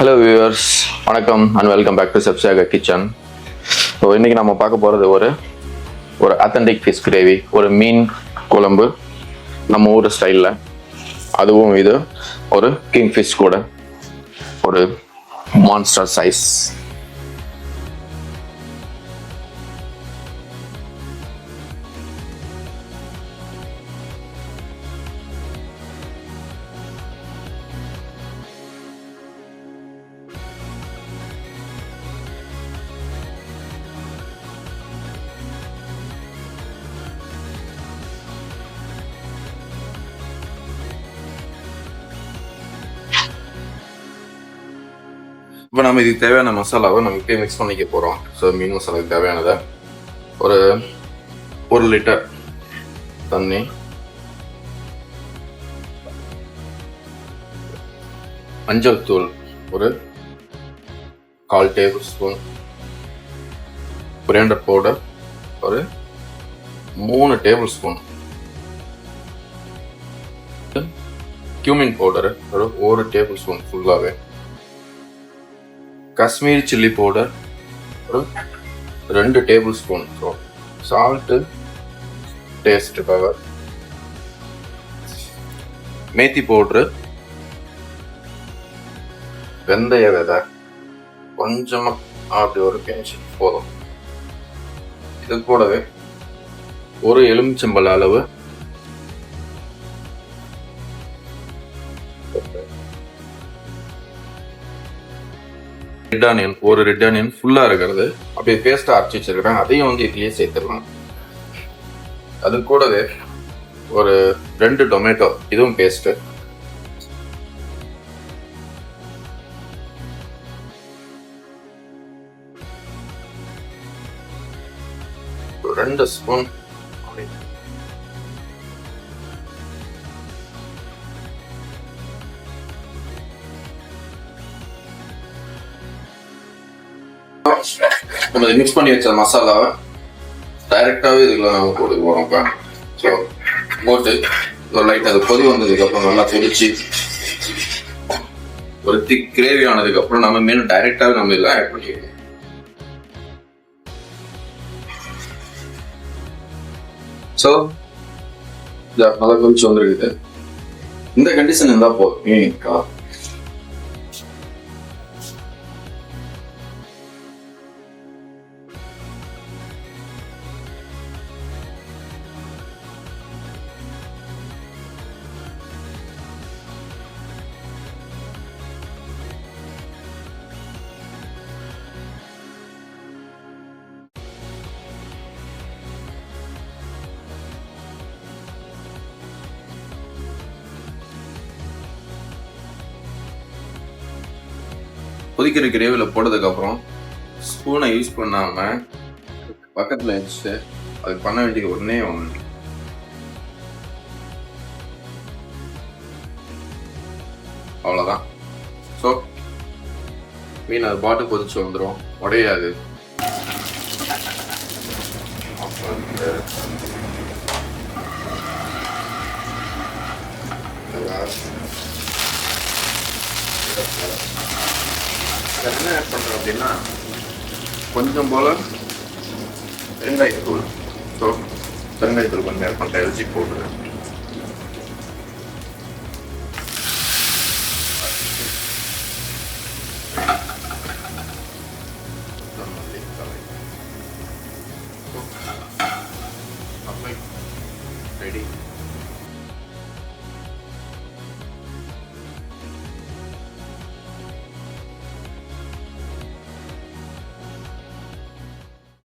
Hello viewers, வணக்கம் and welcome back to செக்ர் kitchen. So இன்றைக்கி நம்ம பார்க்க போகிறது ஒரு அத்தன்டிக் ஃபிஷ் கிரேவி, ஒரு மீன் குழம்பு நம்ம ஊர் ஸ்டைலில். அதுவும் இது ஒரு கிங் ஃபிஷ் கூட ஒரு மான்ஸ்டர் சைஸ். இப்போ நம்ம இதுக்கு தேவையான மசாலாவை நம்ம இப்படியே மிக்ஸ் பண்ணிக்க போகிறோம். ஸோ மீன் மசாலாவுக்கு தேவையானதை ஒரு 1 லிட்டர் தண்ணி, மஞ்சள் தூள் ஒரு 1/4 டேபிள் ஸ்பூன், கொரியாண்டர் பவுடர் ஒரு 3 டேபிள் ஸ்பூன், கியூமின் பவுடர் ஒரு 1 டேபிள் ஸ்பூன் ஃபுல்லாகவே, காஷ்மீரி சில்லி பவுடர் ஒரு 2 டேபிள் ஸ்பூன், சால்ட்டு டேஸ்ட்டுக்காக, மேத்தி பவுட்ரு, வெந்தய விதை கொஞ்சமாக அப்படி ஒரு பிஞ்சு போதும். இது கூடவே ஒரு எலுமிச்சம்பழ அளவு ரெட் ஆனியன், ஒரு ரெட் ஆனியன் ஃபுல்லாக இருக்கிறது அப்படியே பேஸ்ட்டாக அரைச்சி வச்சிருக்கிறேன், அதையும் இதுலேயே சேர்த்துடலாம். அது கூடவே ஒரு 2 டொமேட்டோ, இதுவும் பேஸ்ட்டு, ஒரு 2 ஸ்பூன் நம்ம மிக்ஸ் பண்ணி வச்ச மசாலாவை டைரெக்டாகவே இதுக்குள்ள நம்ம போட்டு போகிறோம். இப்போ ஸோ போட்டு ஒரு லைட் அது கொதி வந்ததுக்கப்புறம் நல்லா கொதிச்சு ஒரு திக் கிரேவி ஆனதுக்கப்புறம் நம்ம மீன் டைரெக்டாகவே நம்ம இதெல்லாம் ஆட் பண்ணிக்கணும். ஸோ நல்லா கொதிச்சு வந்துருக்குது. இந்த கண்டிஷன் இருந்தால் போதும் மீனுக்கா. கொதிக்கிற கிரேவியில் போட்டதுக்கப்புறம் ஸ்பூனை யூஸ் பண்ணாமல் பக்கத்தில் வச்சுட்டு அது பண்ண வேண்டிய ஒன்றே ஒன்று, அவ்வளோதான். ஸோ மீன் அது பாட்டு கொதிச்சு வந்துடும், உடையாது. என்ன ஆட் பண்ணுறோம் அப்படின்னா கொஞ்சம் போல் பெருங்காயத்தூள். ஸோ பெருங்காயத்தூள் கொஞ்சம் ஆட் பண்ணுறேன், எல்ஜி போட்டு ரெடி.